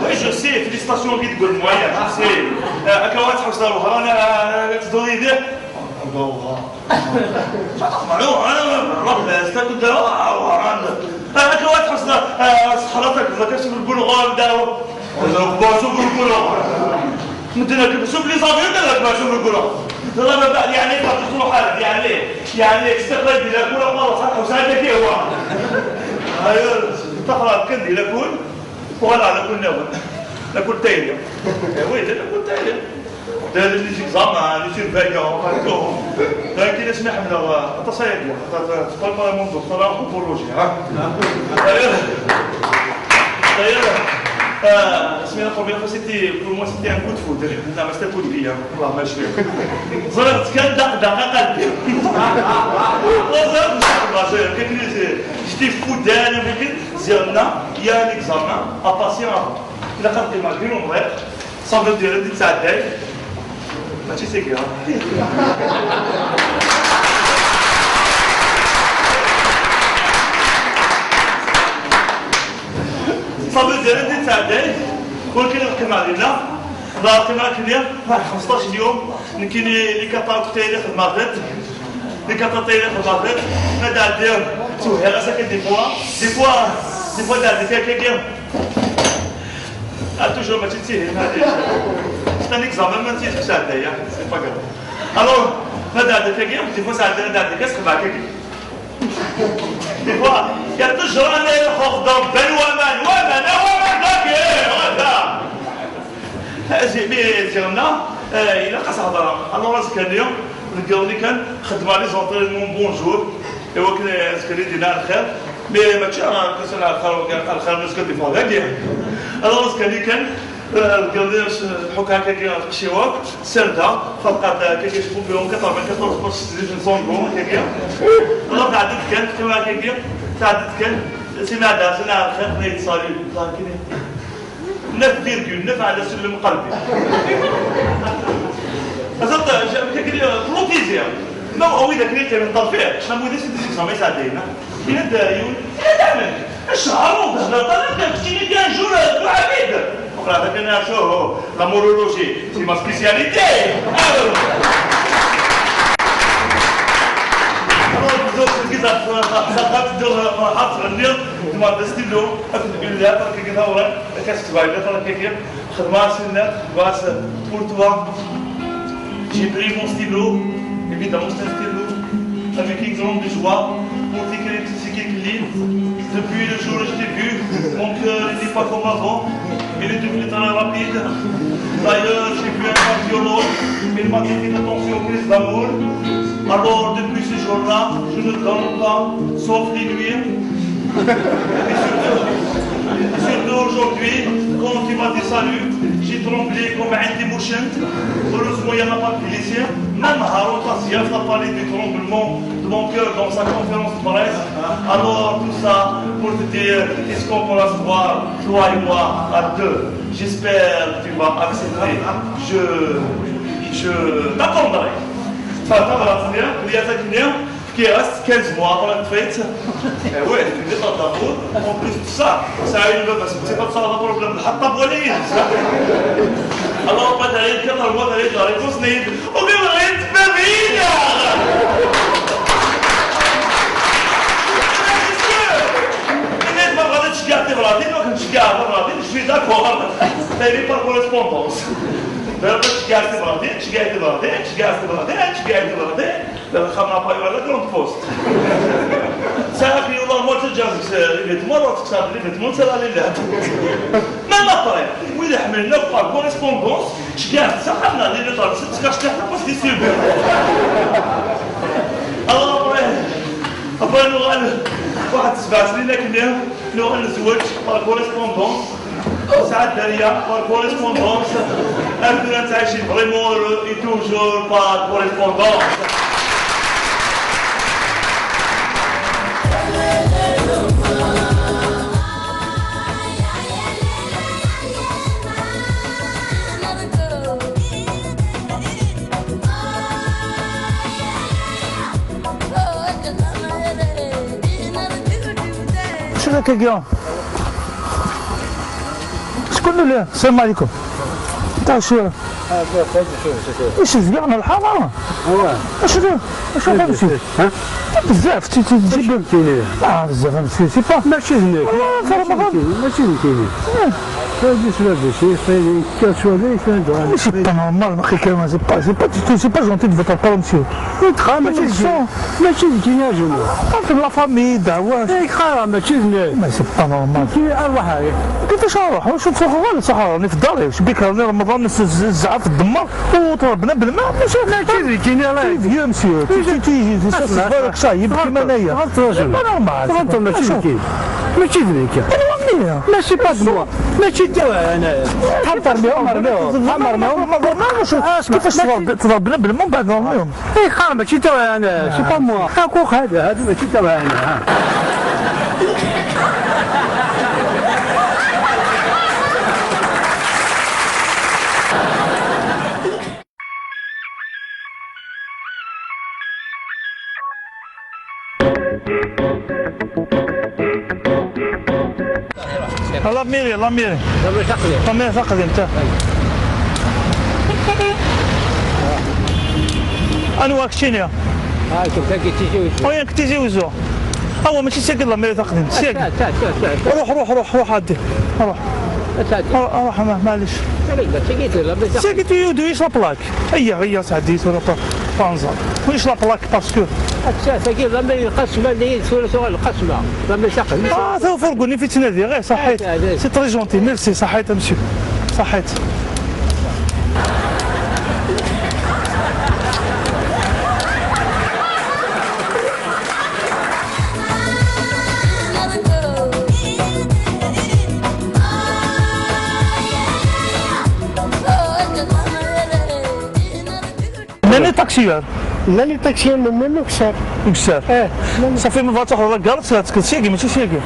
Oui, je sais, félicitations à mes de moyen. Je sais. À quoi tu as fait ça? Tu dois aider. يعني تروح يعني استقلال بلا كل مره صح وساعتك هو هاي تقرا كندي لكل ولا لكل نوم لكل تايل وين لكل تايل ده اللي زعما اللي يصير فايقه لكن اسمح لنا تصيد تقول ما منذ صراحه بولوجي ها la première fois, pour moi, c'était un coup de foudre. Non, mais c'était un coup de vie. Allah, ma chérie. Zara, tu as d'un j'étais fou d'un, il y a un examen à passer avant. Il a fait malgré mon frère, sans me dire, dit ça d'elle. Tu sais que. صابر ديالي بديت تعداي ولكن القيمه علينا لا القيمه كبيره واحد 15 يوم كاين لي كاطاو تايلي في المغرب لي كاطاو تايلي في المغرب هذا دير توه راسك دي فوا دار ديك كيكير توجور ما تنتهي هذه c'est un examen ما تنتهيش تعداي سي با كاع الوغ هذا ديك كيكير دي فوا ساعه دار ديك كاس خبا كيكير دي فوا يتجرى لي الخوف ضربا ومن ذاك هذا ديالنا الى قاس هضره انا راسك اليوم لقاوني كان خدمه لي زونطرينمون بونجور ايوا كان دينا الخير مي ماشي انا كنسال الخير الناس كتفوا كاع انا راسك كان لقاوني الحك هكا كي شي وقت سرده فبقات كيشوفوا بهم 14 سونغون هكاك انا قعدت كان كما هكاك قعدت كان سمع الخير نيت صالي لكن 9,9 على سلم قلبي أصدق كذي بروتيزيا ما هو إذا كنت من طرفيه شنو مو ديسي سامي ساعتين يبدا يقول دائما الشهر وبهذا طلب كتير كان جور عبيد وقال هذا كان شو لامورولوجي سي ما سبيسياليتي J'ai pris mon stylo, évidemment c'est un stylo, avec une grande joie, pour écrire ce qui est libre. Depuis le jour où je t'ai vu, mon cœur n'était pas comme avant, il est devenu très rapide. D'ailleurs, j'ai vu un cardiologue, il m'a dit attention aux crises d'amour. Alors, depuis ce jour-là, je ne dors pas, sauf les nuits. Et surtout aujourd'hui, quand il m'a dit salut, j'ai tremblé comme un débouchante. Heureusement, il n'y en a pas de policier. Même Haroun Tassieff n'a parlé du tremblement de mon cœur dans sa conférence de presse. Alors tout ça pour te dire, est-ce qu'on pourra se voir, toi et moi, à deux? J'espère que tu vas accepter. Je t'attendrai. Il y a qui reste 15 mois avant la fête. Et ouais, tu es dans ta route. En plus de ça, ça a une parce que c'est comme ça le problème. Alors, on va aller 4 mois d'aller dans les réponse, mais on est rien de famille. Je suis d'accord. Mais par correspondance. خمنا بايو على كروند بوست صافي والله ما تجاوز ليفيت مرات تصاب ليفيت مون سلا لله ما نطري وإذا حملنا بار كوريسبوندونس شكاع سحبنا لي طار ست كاش تحت بس دي سوبر ابغي نغال واحد 7 سنين كنا نغال نزوج بار كوريسبوندونس ساعات داريا بار كوريسبوندونس أبدا تعيشي فريمون اي توجور بار كوريسبوندونس شنو كيقرا؟ شكون اللي السلام عليكم. تاع شو؟ واش زبيعنا الحاره؟ اش غنمشي؟ بزاف تجيب بزاف نمشي سي با ماشي هناك ماشي هناك c'est pas normal, c'est pas gentil de votre part, monsieur. Mais c'est la famille, mais c'est pas normal. كيفاش نروح؟ شوف غير الصحراء راني في داري، واش بيك راني رمضان نزعف في الدمار وطلبنا بالماء ماشي فيو مسيو تي شايب كيما انايا pas normal. ماشي ذيك ماشي با دوا ماشي دوا انايا حمر كيفاش تضربنا بالماء بعد نرميهم خا ماشي دوا انا سي با موا خاكوك هذا ماشي دوا انا الله ميري الله ميري الله ميري ثقلي انت انا واكشينيا وين كنتي وزو هو ماشي ساكن الله ميري ثقلي ساكن روح عدي روح معليش ساكت يدويش لا بلاك هي سعدي ولا طنزة ويش لا بلاك باسكو ساكن لما القسمة اللي يدخل القسمة لما يسقل هذا فرقوني في تنادي غير صحيت سي تري جونتي ميرسي صحيت امشي صحيت ناني تاكسيور ناني تاكسيور منو كسر صافي من فاتح ولا قالت تسكت شيكي ماشي شيكي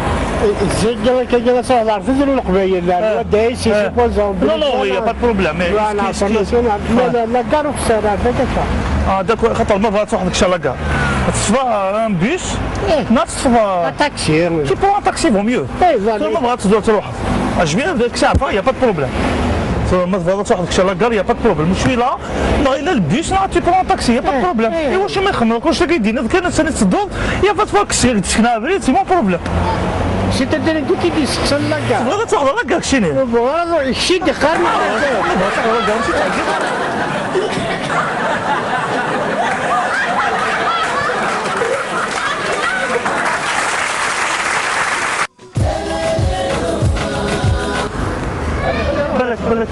الزيت قال لك جالس على الفجر والقبيل لا دايس سي بوزون لا وي با بروبليم لا كارو كسر هذاك داك خاطر ما فاتح واحد الشيء لا كار تصفى ان بيس ناس تصفى تاكسي كي بو تاكسي فو ميو ما بغات تروح اجبير داك ساعه يا با بروبليم ما تفضلش واحد الشيء لا كار يا با بروبليم مشي لا الى البيس لا تي برون تاكسي يا با بروبليم ايوا واش ما يخمرك واش كيدير كان سنه تصدق يا فات فاكسي تسكن بريد سي مون بروبليم سي تدير انت كي تسكن لا كار بغات تاخذ لا كار شيني فوالا شي دخل بالك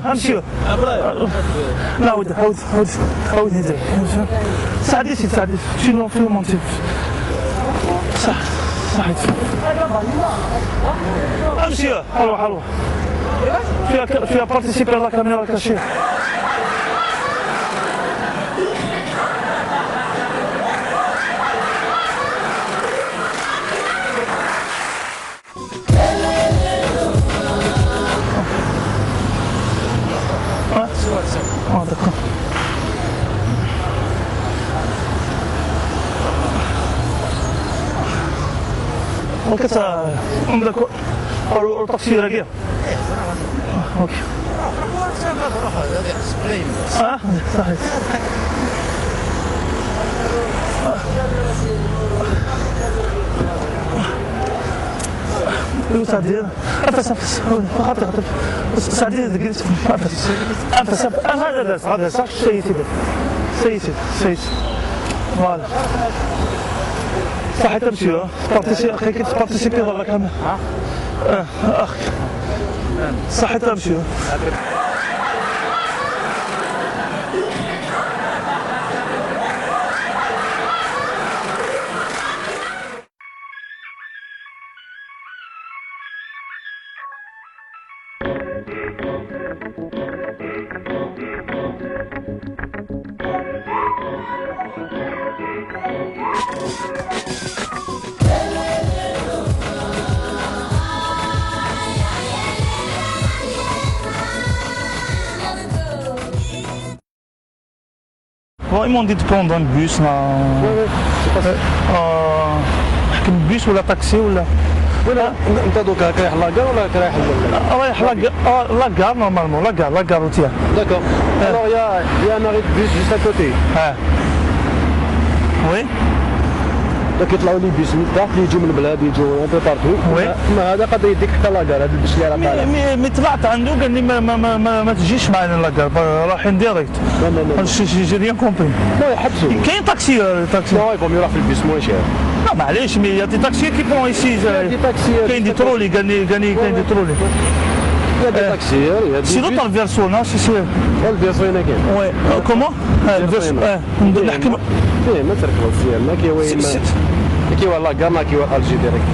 امسيو لا عود هذا سعدي شنو في المنطقه صح صحيت. امشي اروح فيها بارتيسيبي لا كاميرا كاشي. d'accord. Ok, ça. D'accord. Alors, le taxi est réglé. Ok. Ah, ça reste. سعدين انفس انفس خاطر سعدين جلست انفس انفس هذا صح سيد فوالا صح تمشي بارتيسيبي dans la caméra اخي صح تمشي Bon, ils m'ont dit de prendre un bus là. Oui, c'est pas ça. Un bus ou la taxi ou la. ولا انت دوكا رايح لاكار ولا رايح رايح لاكار نورمالمون لاكار روتيير. D'accord. Alors il y a un arrêt de bus juste à côté. Oui. داك يطلعوا لي بيس من تحت اللي يجوا من البلاد يجوا ان بو بارتو. ما هذا قد يديك حتى لاكار هذا البيس اللي راه طالع. مي طلعت عنده قال لي ما تجيش معنا لاكار رايحين ديريكت. لا لا لا. جي ريان كومبري. لا يحبسوا. كاين تاكسي لا يفهم يروح في البيس موان شير. لا معليش مي يا دي تاكسي كي بون ايسي. كاين دي ترولي قال لي كاين دي ترولي. Il y a des taxis, il y a des Sinon bus. t'as le verso, non si c'est. Le verso هنا كاين. Ouais. Comment? Le verso. نحكي. ما تركبوا مزيان ما كيوين كيوا لاكار ما كيوا الجي ديريكت.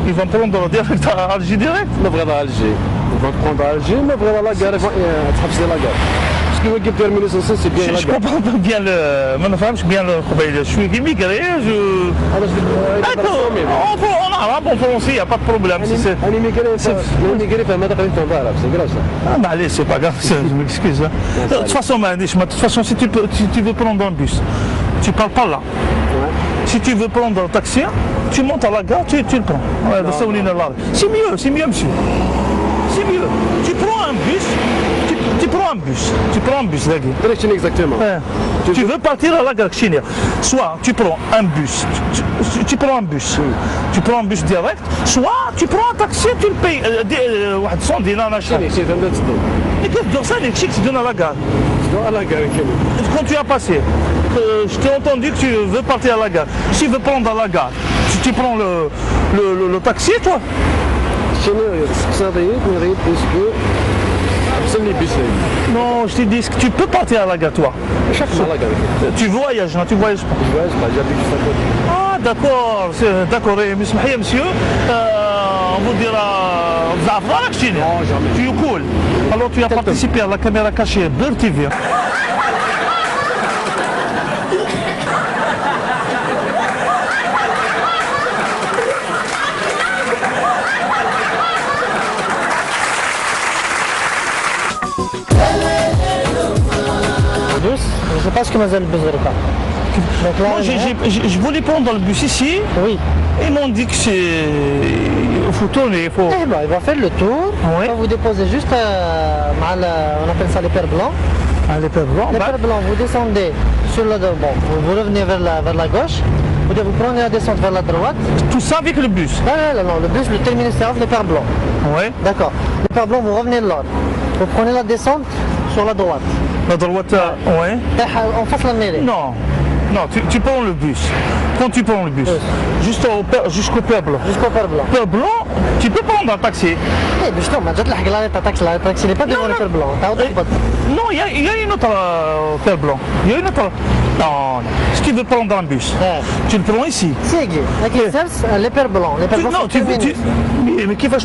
Ils vont prendre direct à Alger direct. نبغي هذا الجي. Ils vont prendre Alger, نبغي هذا لاكار تحبس لي لاكار. Parce que وقف تيرمينوس سي بيان Je لاكار. comprends pas bien le. ما نفهمش bien القبيله. Je suis immigré. En arabe, en français, il n'y a pas de problème. أنا ميكري فهم هذا قريب تنظر c'est grave ça. Ah, allez, c'est pas grave, je m'excuse. De toute façon, de toute façon, si tu veux prendre un bus, tu parles pas là. Si tu veux prendre un taxi, tu montes à la gare, tu le prends. C'est mieux, monsieur. C'est mieux. Tu prends un bus, tu prends un bus, là. Direction exactement. Tu veux partir à la gare Chine. Soit tu prends un bus, tu prends un bus. Tu prends un bus direct, soit tu prends un taxi, tu le payes. 100 dinars à chaque. شي فهمت تصدق. Et qu'est-ce que ça, les chics, tu donnes à la gare. تصدق لاكار كاين. Quand tu as passé, je t'ai entendu que tu veux partir à la gare. Si tu veux prendre à la gare, tu prends le taxi, toi. شنو اقتصاديين نريد اسكو حبس لي بيس. Non, je t'ai dit que tu peux partir à la gare, toi. شاف لاكار. Tu voyages, non, tu voyages pas. واش با جابك فاكوت. Ah, d'accord, mais monsieur, on vous dira, vous avez la Chine. Non, jamais. Tu es cool. Alors tu as participé à la caméra cachée Beurre TV. Je sais pas ce que مازال البس دركا. Moi, je voulais prendre le bus ici. Oui. Ils m'ont dit que c'est. Il faut tourner, il faut. Eh ben, il va faire le tour. Oui. Il va vous déposer juste on appelle ça les pères blancs. Ah, les pères blancs. Les pères blancs, vous descendez sur le bon, vous revenez vers la gauche. Vous prenez la descente vers la droite. Tout ça avec le bus. Non, le bus, le terminus c'est les pères blancs. Oui. D'accord. Les pères blancs, vous revenez de l'ordre. Vous prenez la descente sur la droite. La droite, oui. En face de la mairie. Non, tu prends le bus. Quand tu prends le bus, jusqu'au père blanc. Jusqu'au père blanc. Père blanc, tu peux prendre un taxi. Eh, justement, ما جات لحق لا taxi n'est pas devant le père blanc. Non, il y a une autre père blanc. Il y a une autre. Non, si tu veux prendre un bus, tu le prends ici. سيكي لكن سيرس لي بير بلون لي بير بلون Non, mais كيفاش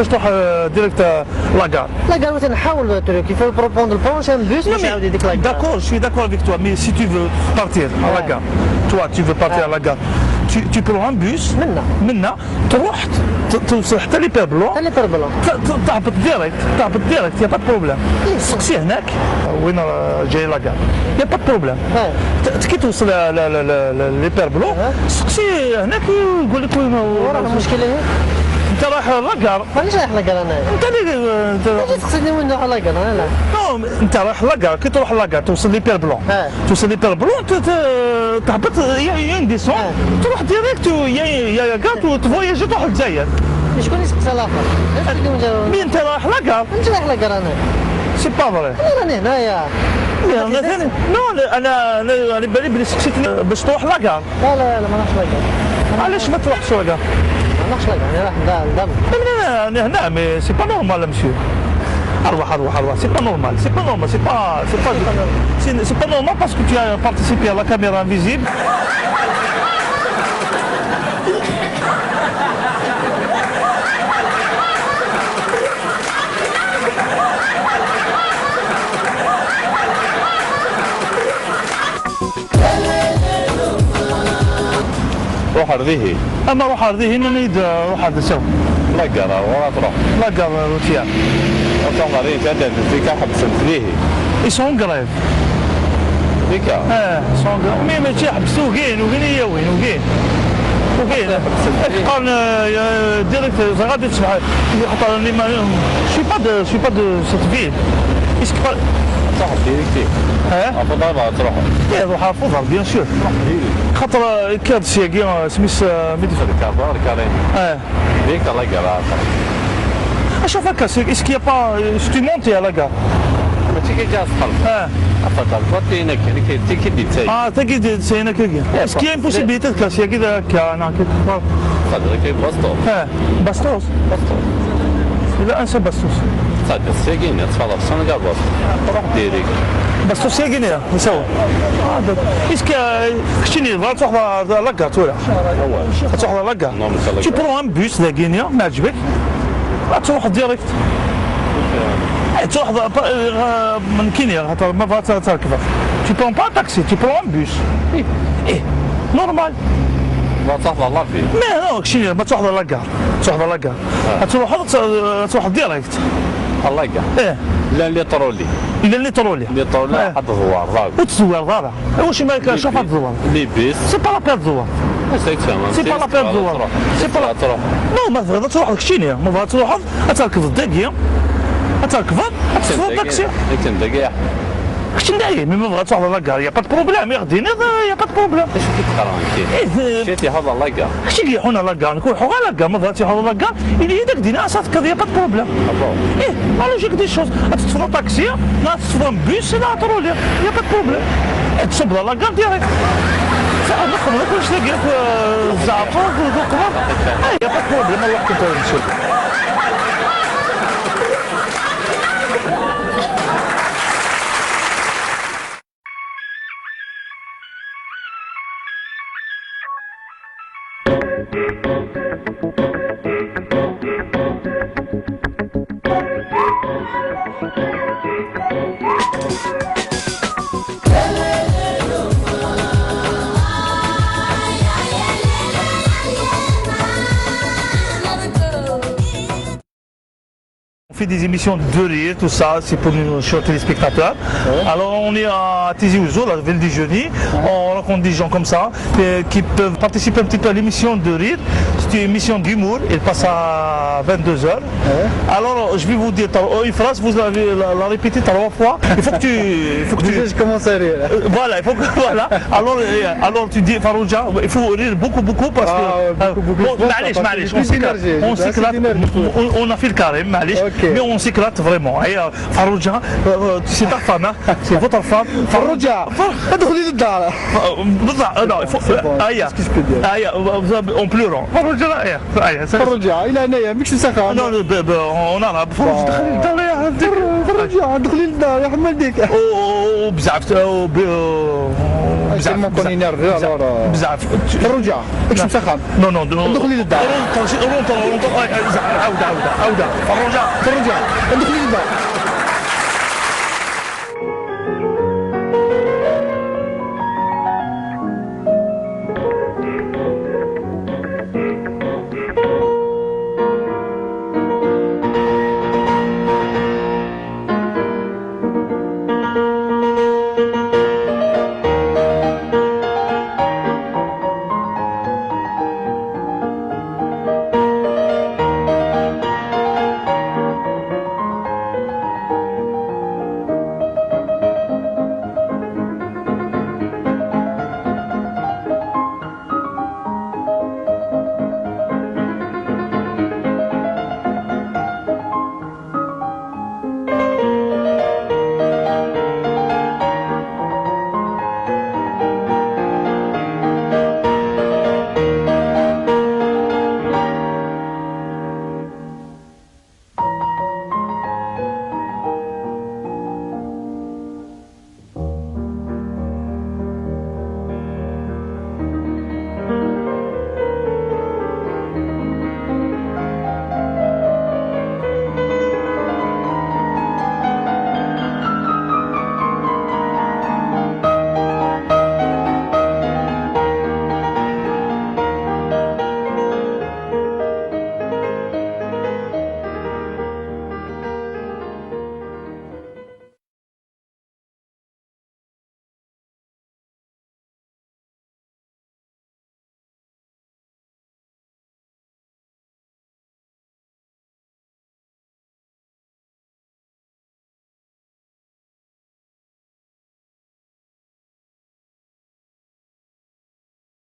تروح ديريكت لاكار. لا قالوا تنحاول الطريق كيف بروبوند البروشين بوس باش يعاود يديك لاكار. D'accord, je suis d'accord avec toi, mais si tu veux partir à la gare, toi tu veux partir à la gare, tu prends un bus, منا تروح توصل حتى لي بير بلون. لي بير بلون. تهبط ديريكت يا با بروبليم. سقسي هناك وين جاي لا كار. يا با بروبليم. كي توصل لي بير بلون سقسي هناك يقول لك وين وراه المشكله هي انت رايح لاكار. مانيش رايح لاكار انايا. انت تقصدني وين نروح لاكار انا لا. نو انت رايح لاكار كي تروح لاكار توصل لي بير بلون. توصل لي بير بلون تهبط يا ان ديسون تروح ديريكت يا كار وتفواياجي تروح للجزائر. شكون اللي سقسى الاخر؟ مين انت رايح لاكار؟ انت رايح لاكار انايا. سي با فري. انا راني هنايا. نو انا بالي بلي سقسيتني باش تروح لاكار. لا ما نروحش لاكار. علاش ما تروحش لاكار؟ ما نروحش لاكار انا راح ندم. انا هنا مي سي با نورمال مسيو. أروح c'est pas normal, c'est pas normal parce que tu as participé à la caméra invisible. روح ارضيه. اما روح ارضيه هنا نريد روح هذا سوا. لاكار ورا تروح. لاكار روتيان. وصل غادي تبدا فيك حبس فيه. Ils sont en grève. فيك. sont en grève. مي ماشي حبسوا وين هي وين. قال ديريكت غادي تسمع خاطر اللي ما شي با دو سيت فيل. اسكو تروح ديريكتي. افضل تروح. روح افضل بيان سور. خاطر كاد سياقي سميس ميدي كارين. فيك لاكار. اشوف هكا اسكو يا با ستي مونتي على لاكار. ماشي كي جا صحاب. افضل توطي هناك تيكي ديتاي. تاكي سينا كيكي. اسكو هي امبوسيبيليتي كاس كذا كان كذا. صدق باستوس. لا انسى باستوس. صدق سيكينا تفضل سنغال روح ديريكت. باستوس سيكينا نسوا. اسكو كشتيني بغات تروح لاكار تولا. تروح لاكار. تي برون ان بوس لاكينيا ما عجبك. تروح ديريكت. تروح من كينيا خاطر ما بغات تركبها. Tu prends pas un taxi, tu prends un bus. Normal. تروح الله فيه. ما كشي ما تروح لاكار. تروح ديريكت. لاكار. لا اللي طرولي. اللي طرولي حط الزوار ضاق. وتزوار ضاع. واش ما شوف هاد الزوار. لي بيس. سي با لا بير زوار. سي با لا بير زوار. سي با لا تروح. نو ما تبغي تروح لكشينيا، ما بغات تروح تركب الداكيه. تركبها تفوت داكسي. انت دقيق. كنت ندعي مي ما بغات تروح لاكار يا با بروبليم يغديني يا با بروبليم. ايش كي تقرا انت؟ شتي هذا لاكار. كشي كيحونا لاكار نكون حوغا لاكار ما بغات يحوغا لاكار اللي هي دينا صافي كذا يا با بروبليم. لا لوجيك دي شوز تتفرو طاكسي لا تتفرو بيس لا ترولي يا با بروبليم. تصب لاكار ديريكت. نخدم كلشي تلاقي في الزعفر والقمر يا با بروبليم الله كنت نشوف. On fait des émissions de rire, tout ça, c'est pour nos chers téléspectateurs. Alors on est à Tizi Ouzou, la ville du Jeudi. On rencontre des gens comme ça qui peuvent participer un petit peu à l'émission de rire. C'est une émission d'humour, elle passe à 22h. Alors je vais vous dire une phrase, vous allez la répéter 3 fois. Il faut que tu... Je commence à rire. Voilà, il faut que... Voilà. Alors tu dis Farouja, il faut rire beaucoup parce que... beaucoup. معليش, on a fait le carré, معليش. Mais on s'éclate vraiment. Et Farouja, c'est ta femme, hein? C'est votre femme. Farouja, ادخلي للدار. Non, il faut. Qu'est-ce que je peux dire? En pleurant. Farouja, il a نايا ماكش سخان. Non, en arabe. Farouja, دخلي للدار. Farouja, ادخلي للدار يا حمل ديك. وبزعف تما كون ينرجع بزعف رجع داكشي مسخن نو نو دخلي للدار عاود فرجع رجع دخلي للدار